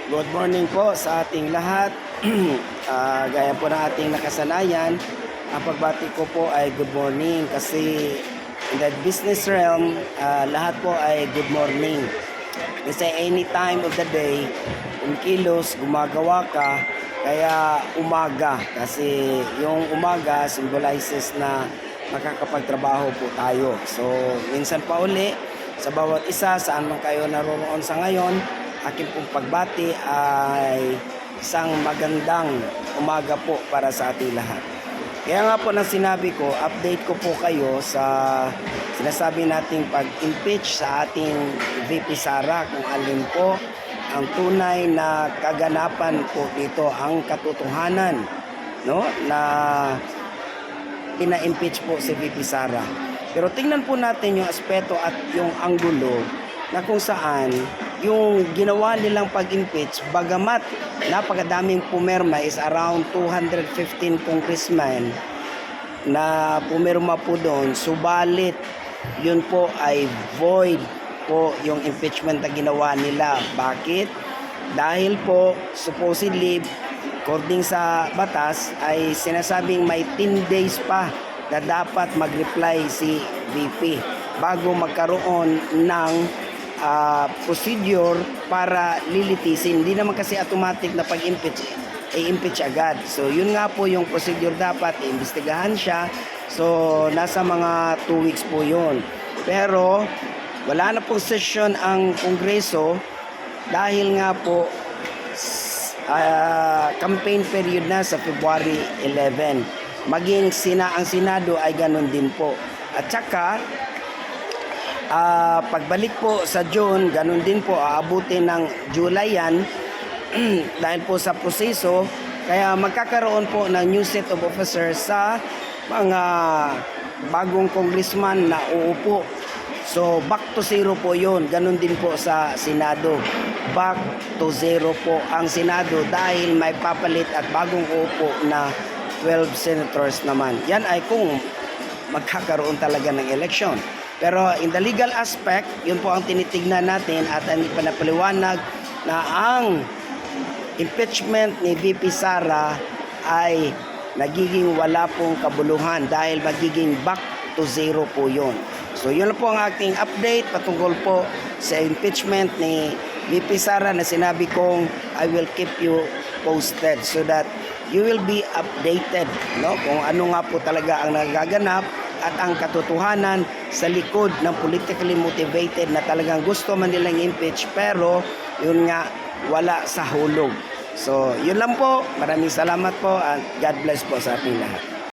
Good morning po sa ating lahat. Gaya po ng ating nakasanayan, ang pagbati ko po ay good morning kasi in the business realm, lahat po ay good morning. Kasi any time of the day, kilos, gumagawa ka, kaya umaga. Kasi yung umaga symbolizes na makakapagtrabaho po tayo. So, minsan pa uli, sa bawat isa, saan man kayo naroon sa ngayon, aking pong pagbati ay isang magandang umaga po para sa ating lahat. Kaya nga po nang sinabi ko, update ko po kayo sa sinasabi nating pag-impeach sa ating VP Sara, kung alin po ang tunay na kaganapan po dito, ang katotohanan, no, na pina-impeach po si VP Sara. Pero tingnan po natin yung aspeto at yung anggulo na kung saan yung ginawa nilang pag-impeach, bagamat napakadaming pumirma, is around 215 congressmen na pumirma po doon, subalit yun po ay void po yung impeachment na ginawa nila. Bakit? Dahil po supposedly according sa batas ay sinasabing may 10 days pa na dapat mag-reply si VP bago magkaroon ng procedure para lilitisin. Hindi naman kasi automatic na pag-impeach, i-impeach agad. So, yun nga po yung procedure, dapat iimbestigahan siya. So, nasa mga 2 weeks po yun. Pero, wala na pong session ang Kongreso dahil nga po campaign period na sa February 11. Maging ang Senado ay ganun din po. At saka, pagbalik po sa June, ganun din po, aabutin ng July yan dahil po sa proseso. Kaya magkakaroon po ng new set of officers sa mga bagong congressman na uupo. So back to zero po yun. Ganun din po sa Senado. Back to zero po ang Senado dahil may papalit at bagong uupo na 12 senators naman. Yan ay kung magkakaroon talaga ng election. Pero in the legal aspect, yun po ang tinitignan natin at ang ipanapaliwanag na ang impeachment ni VP Sara ay nagiging wala pong kabuluhan dahil magiging back to zero po yun. So yun po ang aking update patungkol po sa impeachment ni VP Sara na sinabi kong I will keep you posted so that you will be updated, no, kung ano nga po talaga ang nagaganap at ang katotohanan sa likod ng politically motivated na talagang gusto man nilang impeach pero yun nga wala sa hulog. So yun lang po, maraming salamat po and God bless po sa ating lahat.